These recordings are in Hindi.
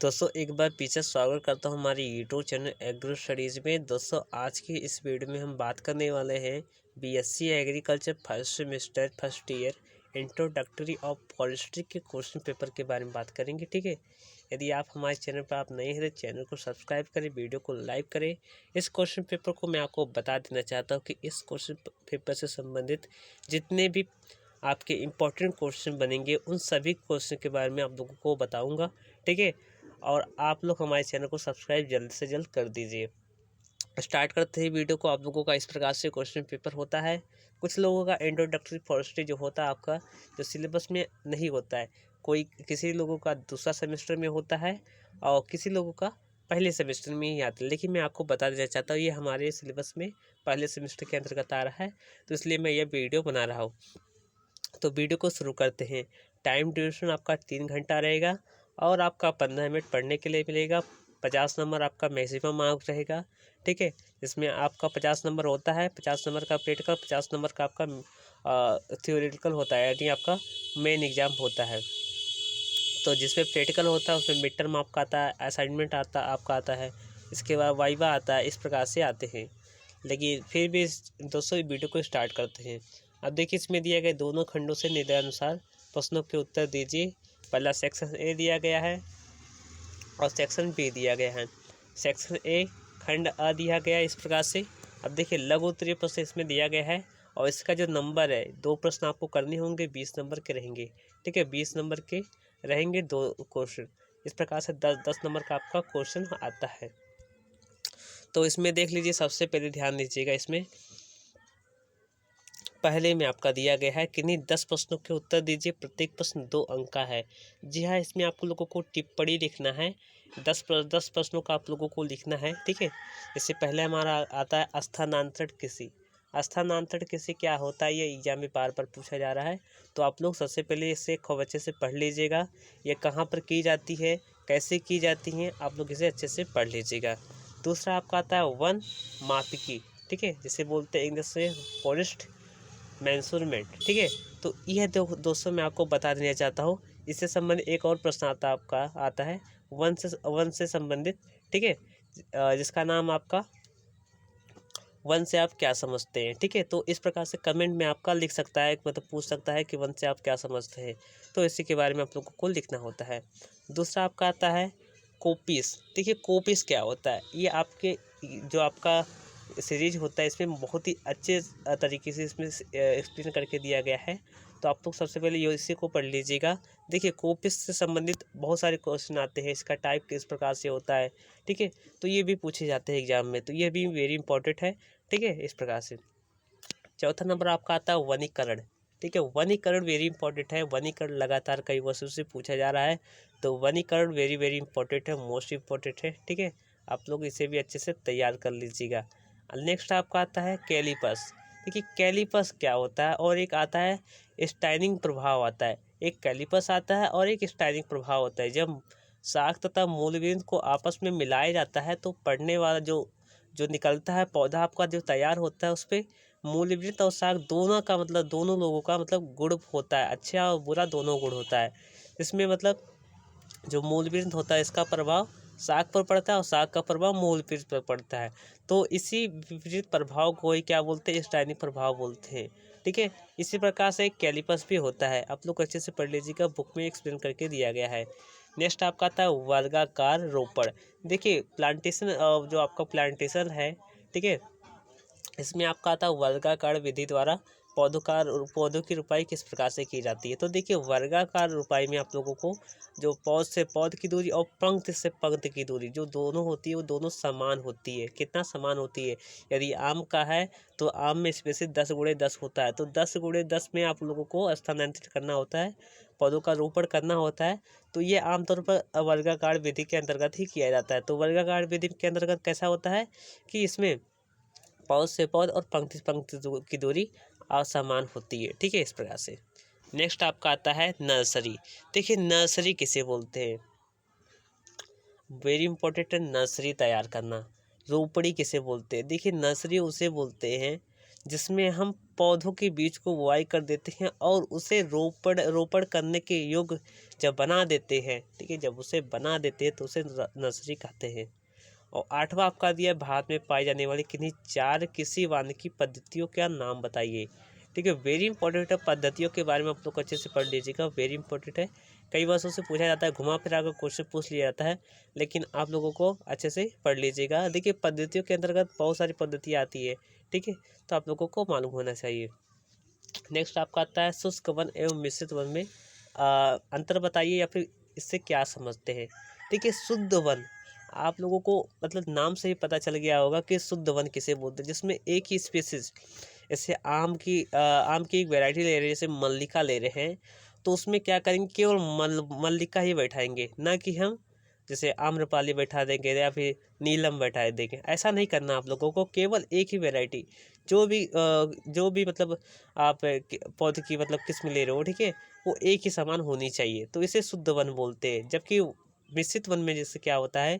दोस्तों एक बार पीछे स्वागत करता हूँ हमारे यूट्यूब चैनल एग्रो स्टडीज़ में। दोस्तों आज की इस वीडियो में हम बात करने वाले हैं BSc agriculture first semester first year introductory of forestry के क्वेश्चन पेपर के बारे में बात करेंगे। ठीक है, यदि आप हमारे चैनल पर आप नए हैं तो चैनल को सब्सक्राइब करें, वीडियो को लाइक करें। इस क्वेश्चन पेपर को मैं आपको बता देना चाहता हूँ कि इस क्वेश्चन पेपर से संबंधित जितने भी आपके इम्पोर्टेंट क्वेश्चन बनेंगे उन सभी क्वेश्चन के बारे में आप लोगों को बताऊंगा। ठीक है, और आप लोग हमारे चैनल को सब्सक्राइब जल्द से जल्द कर दीजिए। स्टार्ट करते हैं वीडियो को। आप लोगों का इस प्रकार से क्वेश्चन पेपर होता है। कुछ लोगों का इंट्रोडक्टरी फॉरेस्ट्री जो होता है आपका जो सिलेबस में नहीं होता है, कोई किसी लोगों का दूसरा सेमेस्टर में होता है और किसी लोगों का पहले सेमेस्टर में ही आता है। लेकिन मैं आपको बता देना चाहता हूँ ये हमारे सिलेबस में पहले सेमेस्टर के अंतर्गत आ रहा है, तो इसलिए मैं ये वीडियो बना रहा हूँ। तो वीडियो को शुरू करते हैं। टाइम ड्यूरेशन आपका 3 घंटा रहेगा और आपका 15 मिनट पढ़ने के लिए मिलेगा। 50 नंबर आपका मैक्सिमम मार्क्स रहेगा। ठीक है, इसमें आपका 50 नंबर होता है, 50 नंबर का प्रैक्टिकल, 50 नंबर का आपका थ्योरेटिकल होता है, यानी आपका मेन एग्जाम होता है। तो जिसमें प्रैक्टिकल होता है उसमें मिड टर्म आपका आता है, असाइनमेंट आपका आता है, इसके बाद वाइवा आता है। इस प्रकार से आते हैं। लेकिन फिर भी दोस्तों वीडियो को स्टार्ट करते हैं। अब देखिए इसमें दिया गया दोनों खंडों से निम्नानुसार प्रश्नों के उत्तर दीजिए। पहला सेक्शन ए दिया गया है और सेक्शन बी दिया गया है। सेक्शन ए खंड अ दिया गया है इस प्रकार से। अब देखिए लघु उत्तरीय प्रश्न इसमें दिया गया है और इसका जो नंबर है 2 प्रश्न आपको करने होंगे, 20 नंबर के रहेंगे। ठीक है, 20 नंबर के रहेंगे 2 क्वेश्चन। इस प्रकार से 10 नंबर का आपका क्वेश्चन आता है। तो इसमें देख लीजिए, सबसे पहले ध्यान दीजिएगा, इसमें पहले में आपका दिया गया है कि नहीं 10 प्रश्नों के उत्तर दीजिए, प्रत्येक प्रश्न 2 अंक का है। जी हाँ, इसमें आप लोगों को टिप्पणी लिखना है। 10 प्रश्नों का आप लोगों को लिखना है। ठीक है, इससे पहले हमारा आता है स्थानांतरण कृषि। स्थानांतरण कृषि क्या होता है, ये एग्जाम में बार बार पूछा जा रहा है। तो आप लोग सबसे पहले इसे खूब अच्छे से पढ़ लीजिएगा। ये कहाँ पर की जाती है, कैसे की जाती हैं, आप लोग इसे अच्छे से पढ़ लीजिएगा। दूसरा आपका आता है वन मापिकी। ठीक है, जिसे बोलते हैं इंग्लिश से फॉरेस्ट मेंशुरमेंट। ठीक है, तो यह दोस्तों मैं आपको बता देना चाहता हूँ। इससे संबंधित एक और प्रश्न आता है वन से संबंधित। ठीक है, जिसका नाम आपका वन से आप क्या समझते हैं। ठीक है, तो इस प्रकार से कमेंट में आपका लिख सकता है, मतलब पूछ सकता है कि वन से आप क्या समझते हैं। तो इसी के बारे में आप लोगों को लिखना होता है। दूसरा आपका आता है कोपिस। देखिए कोपिस क्या होता है, ये आपके जो आपका सीरीज होता है इसमें बहुत ही अच्छे तरीके से इसमें एक्सप्लेन करके दिया गया है। तो आप लोग सबसे पहले ये इसी को पढ़ लीजिएगा। देखिए कोपिस से संबंधित बहुत सारे क्वेश्चन आते हैं, इसका टाइप किस प्रकार से होता है। ठीक है, तो ये भी पूछे जाते हैं एग्जाम में, तो ये भी वेरी इंपॉर्टेंट है। ठीक है, इस प्रकार से चौथा नंबर आपका आता है वनीकरण। ठीक है, वनीकरण वेरी इंपॉर्टेंट है। वनीकरण लगातार कई वर्षों से पूछा जा रहा है, तो वनीकरण वेरी वेरी इंपॉर्टेंट है, मोस्ट इंपॉर्टेंट है। ठीक है, आप लोग इसे भी अच्छे से तैयार कर लीजिएगा। नेक्स्ट आपका आता है कैलिपर्स। देखिए कैलिपर्स क्या होता है, और एक आता है स्टाइनिंग प्रभाव आता है। एक कैलिपर्स आता है और एक स्टाइनिंग प्रभाव होता है। जब शाख तथा मूलबिंदु को आपस में मिलाया जाता है तो पढ़ने वाला जो जो निकलता है पौधा आपका जो तैयार होता है उस पर मूलबिंदु और शाख दोनों का मतलब दोनों लोगों का मतलब गुण होता है, अच्छा और बुरा दोनों गुण होता है। इसमें मतलब जो मूलबिंदु होता है इसका प्रभाव शाख पर पड़ता है और शाख का प्रभाव मूलबिंदु पर पड़ता है। तो इसी विपरीत प्रभाव को ही क्या बोलते हैं, स्टाइनिंग प्रभाव बोलते हैं। ठीक है, इसी प्रकार से कैलिपर्स भी होता है। आप लोग अच्छे से पढ़ लीजिएगा, बुक में एक्सप्लेन करके दिया गया है। नेक्स्ट आपका आता है वर्गाकार रोपण। देखिए प्लांटेशन, जो आपका प्लांटेशन है, ठीक है, इसमें आपका आता है वर्गाकार विधि द्वारा पौधों की रोपाई किस प्रकार से की जाती है। तो देखिए वर्गाकार रोपाई में आप लोगों को जो पौध से पौध की दूरी और पंक्ति से पंक्ति की दूरी जो दोनों होती है वो दोनों समान होती है। कितना समान होती है, यदि आम का है तो आम में स्पेसिस 10x10 होता है, तो 10x10 में आप लोगों को स्थानांतरित करना होता है, पौधों का रोपण करना होता है। तो ये आमतौर पर वर्गाकार विधि के अंतर्गत ही किया जाता है। तो वर्गाकार विधि के अंतर्गत कैसा होता है कि इसमें पौध से पौध और पंक्ति से पंक्ति की दूरी असमान होती है। ठीक है, इस प्रकार से। नेक्स्ट आपका आता है नर्सरी। देखिए नर्सरी किसे बोलते हैं, वेरी इंपॉर्टेंट है, नर्सरी तैयार करना। रोपड़ी किसे बोलते हैं, देखिए नर्सरी उसे बोलते हैं जिसमें हम पौधों के बीज को बुआई कर देते हैं और उसे रोपण करने के योग्य जब बना देते हैं, ठीक है, जब उसे बना देते हैं तो उसे नर्सरी कहते हैं। और 8वां आपका दिया है, भारत में पाई जाने वाली किन्हीं 4 कृषि वानिकी पद्धतियों का नाम बताइए। ठीक है, वेरी इंपॉर्टेंट है, पद्धतियों के बारे में आप लोग अच्छे से पढ़ लीजिएगा, वेरी इंपॉर्टेंट है। कई वर्षों से पूछा जाता है, घुमा फिरा कर क्वेश्चन पूछ लिया जाता है, लेकिन आप लोगों को अच्छे से पढ़ लीजिएगा। देखिए, पद्धतियों के अंतर्गत बहुत सारी पद्धतियाँ आती है, ठीक है, तो आप लोगों को मालूम होना चाहिए। नेक्स्ट आपका आता है शुष्क वन एवं मिश्रित वन में अंतर बताइए या फिर इससे क्या समझते हैं। ठीक है, शुद्ध वन आप लोगों को मतलब नाम से ही पता चल गया होगा कि शुद्ध वन किसे बोलते हैं, जिसमें एक ही स्पीसीज, जैसे आम की एक वैरायटी ले रहे हैं, जैसे मल्लिका ले रहे हैं, तो उसमें क्या करेंगे, केवल मल्लिका ही बैठाएंगे, ना कि हम जैसे आम्रपाली बैठा देंगे या फिर नीलम बैठा देंगे। ऐसा नहीं करना आप लोगों को, केवल एक ही वैरायटी जो भी मतलब आप पौधे की मतलब किस्म ले रहे हो, ठीक है, वो एक ही समान होनी चाहिए, तो इसे शुद्ध वन बोलते हैं। जबकि मिश्रित वन में जैसे क्या होता है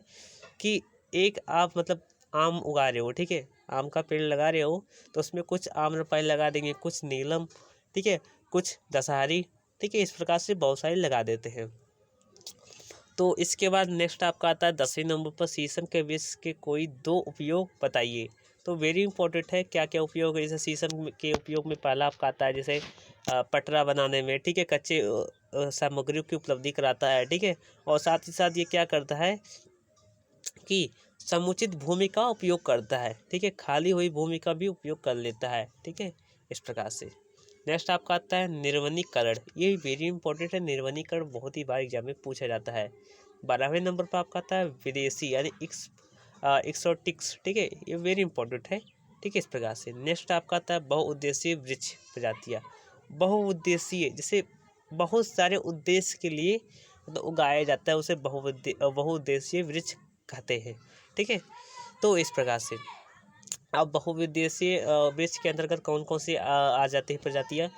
कि एक आप मतलब आम उगा रहे हो, ठीक है, आम का पेड़ लगा रहे हो, तो उसमें कुछ आम्रपाली लगा देंगे, कुछ नीलम, ठीक है, कुछ दशहरी, ठीक है, इस प्रकार से बहुत सारे लगा देते हैं। तो इसके बाद नेक्स्ट आपका आता है 10वें नंबर पर शीशम के वृक्ष के कोई 2 उपयोग बताइए। तो वेरी इंपॉर्टेंट है, क्या क्या उपयोग है। जैसे शीशम के उपयोग में पहला आपका आता है जैसे पटरा बनाने में, ठीक है, कच्चे सामग्रियों की उपलब्धि कराता है, ठीक है, और साथ ही साथ ये क्या करता है कि समुचित भूमि का उपयोग करता है, ठीक है, खाली हुई भूमि का भी उपयोग कर लेता है, ठीक है, इस प्रकार से। नेक्स्ट आपका आता है निर्वनीकरण, ये वेरी इंपॉर्टेंट है, निर्वनीकरण बहुत ही बार एग्जाम में पूछा जाता है। 12वें नंबर पर आपका आता है विदेशी यानी एक्सोटिक्स, ठीक है, ये वेरी इंपॉर्टेंट है, ठीक है, इस प्रकार से। नेक्स्ट आपका आता है बहुउद्देशीय वृक्ष प्रजातियाँ। बहुउद्देशीय जैसे बहुत सारे उद्देश्य के लिए मतलब उगाया जाता है, उसे बहुउद्देशीय वृक्ष कहते हैं, ठीक है, तो इस प्रकार से। अब बहुउद्देशीय वृक्ष के अंतर्गत कौन कौन सी आ जाती है प्रजातियाँ,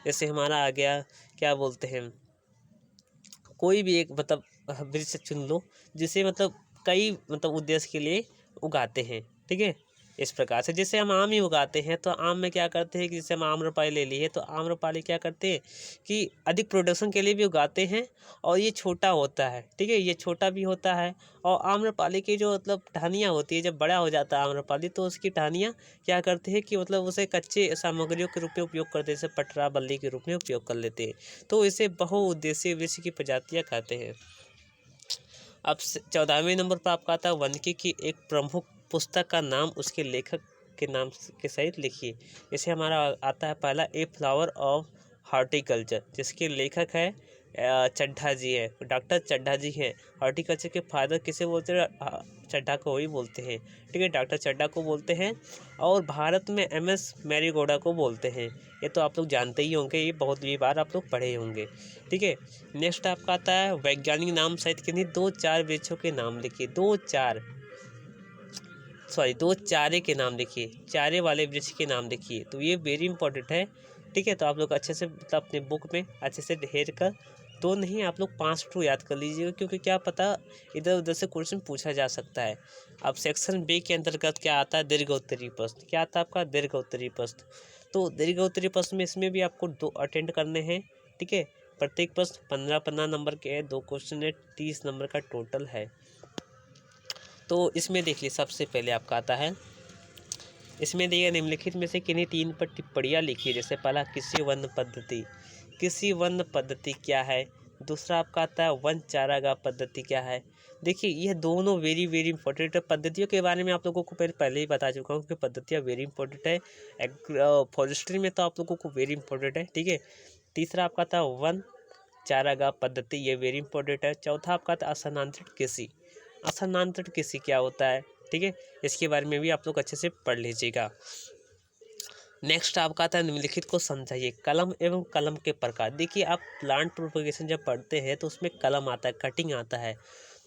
जैसे हमारा आ गया क्या बोलते हैं, कोई भी एक मतलब वृक्ष चुन लो जिसे मतलब कई मतलब उद्देश्य के लिए उगाते हैं, ठीक है, इस प्रकार से। जैसे हम आम ही उगाते हैं, तो आम में क्या करते हैं कि जैसे हम आम्रपाली ले लिए, तो आम्रपाली क्या करते हैं कि अधिक प्रोडक्शन के लिए भी उगाते हैं, और ये छोटा होता है, ठीक है, ये छोटा भी होता है। और आम्रपाली की जो मतलब टहनियाँ होती है, जब बड़ा हो जाता है आम्रपाली, तो उसकी टहनियाँ क्या करते हैं कि मतलब उसे कच्चे सामग्रियों के रूप में उपयोग करते हैं, जैसे पटरा बल्ली के रूप में उपयोग कर लेते हैं, तो इसे बहुउद्देशीय वृक्ष की प्रजातियाँ कहते हैं। अब 14वें नंबर पर आपका आता है वानिकी की एक प्रमुख पुस्तक का नाम उसके लेखक के नाम के सहित लिखिए। जैसे हमारा आता है पहला ए फ्लावर ऑफ हॉर्टिकल्चर, जिसके लेखक है चड्ढा जी है, डॉक्टर चड्ढा जी हैं। हॉर्टिकल्चर के फादर किसे बोलते हैं, चड्ढा को ही बोलते हैं, ठीक है, डॉक्टर चड्ढा को बोलते हैं। और भारत में MS मैरीगोडा को बोलते हैं, ये तो आप लोग जानते ही होंगे, ये बहुत ही बार आप लोग पढ़े होंगे, ठीक है। नेक्स्ट आपका आता है वैज्ञानिक नाम सहित किन्हीं 2-4 वृक्षों के नाम लिखिए। दो चारे के नाम लिखिए, चारे वाले वृक्ष के नाम लिखिए, तो ये वेरी इंपॉर्टेंट है, ठीक है। तो आप लोग अच्छे से मतलब अपने बुक में अच्छे से ढेर कर, दो नहीं आप लोग 5 टू याद कर लीजिएगा, क्योंकि क्या पता इधर उधर से क्वेश्चन पूछा जा सकता है। अब सेक्शन बी के अंतर्गत क्या आता है, दीर्घ उत्तरी प्रश्न, क्या आता है आपका दीर्घ उत्तरी प्रश्न। तो दीर्घ उत्तरी प्रश्न में इसमें भी आपको 2 अटेंड करने हैं, ठीक है, प्रत्येक प्रश्न 15-15 नंबर के है, 2 क्वेश्चन है, 30 नंबर का टोटल है। तो इसमें देखिए सबसे पहले आपका आता है, इसमें देखिए निम्नलिखित में से किन्हीं 3 पर टिप्पणियाँ लिखिए। जैसे पहला कृषि वन पद्धति, कृषि वन पद्धति क्या है। दूसरा आपका आता है वन चारागाह पद्धति क्या है। देखिए यह दोनों वेरी वेरी इंपॉर्टेंट है। पद्धतियों के बारे में आप लोगों को पहले ही बता चुका हूँ कि पद्धतियाँ वेरी इंपॉर्टेंट है। फॉरेस्ट्री में तो आप लोगों को वेरी इंपॉर्टेंट है, ठीक है। तीसरा आपका था वन चारागाह पद्धति, ये वेरी इंपॉर्टेंट है। चौथा आपका था स्थानांतरित कृषि, स्थानांतरित कृषि क्या होता है, ठीक है, इसके बारे में भी आप लोग अच्छे से पढ़ लीजिएगा। नेक्स्ट आपका आता है निम्नलिखित को समझाइए। कलम एवं कलम के प्रकार। देखिए आप प्लांट प्रोपगेशन जब पढ़ते हैं तो उसमें कलम आता है, कटिंग आता है।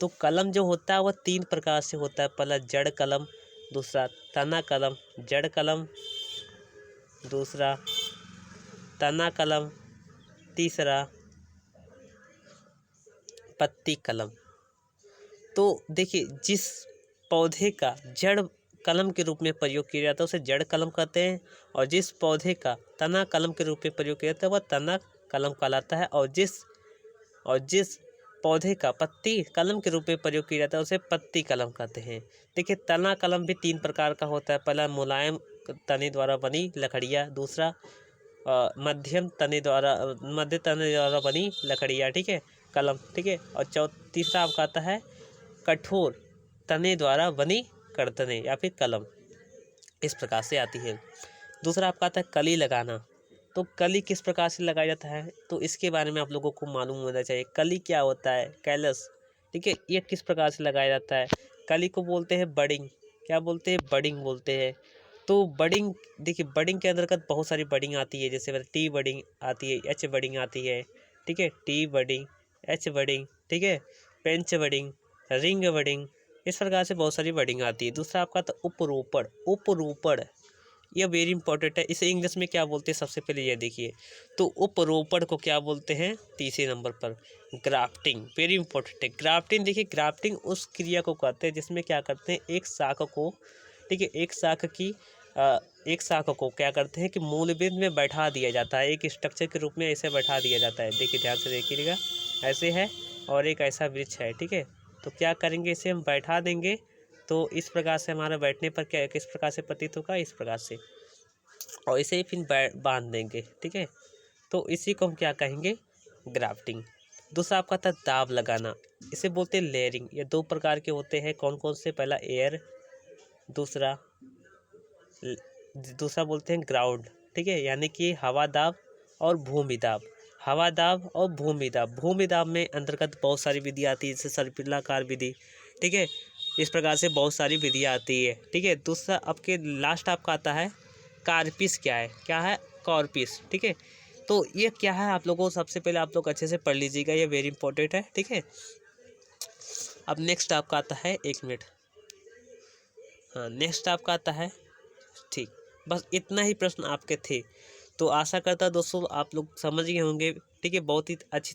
तो कलम जो होता है वह 3 प्रकार से होता है। पहला जड़ कलम, दूसरा तना कलम, जड़ कलम, दूसरा तना कलम, तीसरा पत्ती कलम। तो देखिए जिस पौधे का जड़ कलम के रूप में प्रयोग किया जाता है उसे जड़ कलम कहते हैं, और जिस पौधे का तना कलम के रूप में प्रयोग किया जाता है वह तना कलम कहलाता है, और जिस पौधे का पत्ती कलम के रूप में प्रयोग किया जाता है उसे पत्ती कलम कहते हैं। देखिए, तना कलम भी 3 प्रकार का होता है। पहला मुलायम तने द्वारा बनी लकड़ियाँ, दूसरा मध्य तने द्वारा बनी लकड़ियाँ, ठीक है, कलम, ठीक है, और तीसरा आपका आता है कठोर तने द्वारा बनी कर्तने या फिर कलम, इस प्रकार से आती है। दूसरा आपका आता है कली लगाना। तो कली किस प्रकार से लगाया जाता है, तो इसके बारे में आप लोगों को मालूम होना चाहिए। कली क्या होता है, कैलस, ठीक है, ये किस प्रकार से लगाया जाता है। कली को बोलते हैं बडिंग। क्या बोलते हैं, बडिंग बोलते हैं। तो बडिंग, देखिए बडिंग के अंतर्गत बहुत सारी बडिंग आती है, जैसे टी बडिंग आती है, एच बडिंग आती है, ठीक है, टी बडिंग, एच बडिंग, ठीक है, पेंच बडिंग, रिंग बडिंग, इस प्रकार से बहुत सारी बडिंग आती है। दूसरा आपका तो उपरोपण। उपरोपण यह वेरी इंपॉर्टेंट है, इसे इंग्लिश में क्या बोलते हैं सबसे पहले ये देखिए। तो उपरोपण को क्या बोलते हैं, तीसरे नंबर पर ग्राफ्टिंग, वेरी इंपॉर्टेंट है। ग्राफ्टिंग, देखिए ग्राफ्टिंग उस क्रिया को कहते हैं जिसमें क्या करते हैं, एक शाख को, ठीक है, एक शाख को क्या करते हैं कि मूलबिंद में बैठा दिया जाता है, एक स्ट्रक्चर के रूप में ऐसे बैठा दिया जाता है। देखिए ध्यान से देखिएगा, ऐसे है और एक ऐसा वृक्ष है, ठीक है, तो क्या करेंगे, इसे हम बैठा देंगे, तो इस प्रकार से हमारा बैठने पर क्या किस प्रकार से प्रतीत होगा, इस प्रकार से, और इसे फिर बांध देंगे, ठीक है, तो इसी को हम क्या कहेंगे, ग्राफ्टिंग। दूसरा आपका था दाब लगाना, इसे बोलते हैं लेयरिंग। ये 2 प्रकार के होते हैं, कौन कौन से, पहला एयर, दूसरा बोलते हैं ग्राउंड, ठीक है, यानी कि हवा दाब और भूमि दाब। हवा दाब और भूमि दाब। भूमि दाब में अंतर्गत बहुत सारी विधि आती है, जैसे सर्पिलाकार विधि, ठीक है, इस प्रकार से बहुत सारी विधियाँ आती है, ठीक है। दूसरा आपके लास्ट आपका आता है कार्पिस। क्या है कॉर्पिस, ठीक है, तो ये क्या है आप लोगों को सबसे पहले आप लोग अच्छे से पढ़ लीजिएगा, ये वेरी इंपॉर्टेंट है, ठीक है। अब नेक्स्ट आपका आता है, 1 मिनट, हाँ, नेक्स्ट आपका आता है, ठीक, बस इतना ही प्रश्न आपके थे। तो आशा करता दोस्तों आप लोग समझ गए होंगे, ठीक है, बहुत ही अच्छी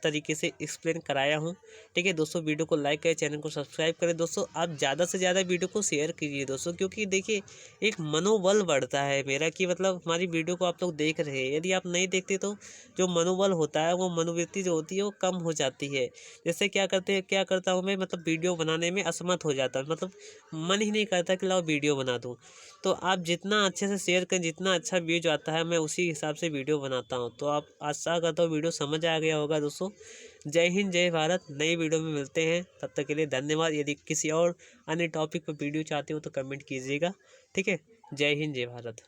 तरीके से एक्सप्लेन कराया हूँ, ठीक है दोस्तों। वीडियो को लाइक करें, चैनल को सब्सक्राइब करें दोस्तों। आप ज़्यादा से ज़्यादा वीडियो को शेयर कीजिए दोस्तों, क्योंकि देखिए एक मनोबल बढ़ता है मेरा कि मतलब हमारी वीडियो को आप लोग देख रहे हैं। यदि आप नहीं देखते तो जो मनोबल होता है, वो मनोवृत्ति जो होती है वो कम हो जाती है। जैसे क्या करता हूँ मैं, मतलब वीडियो बनाने में असमर्थ हो जाता है, मतलब मन ही नहीं करता कि लाओ वीडियो बना दूँ। तो आप जितना अच्छे से शेयर करें, जितना अच्छा व्यूज आता है, मैं उसी हिसाब से वीडियो बनाता हूं। तो आप आशा करता हूँ वीडियो समझ आ गया होगा दोस्तों। जय हिंद, जय भारत। नई वीडियो में मिलते हैं, तब तक के लिए धन्यवाद। यदि किसी और अन्य टॉपिक पर वीडियो चाहते हो तो कमेंट कीजिएगा, ठीक है। जय हिंद, जय भारत।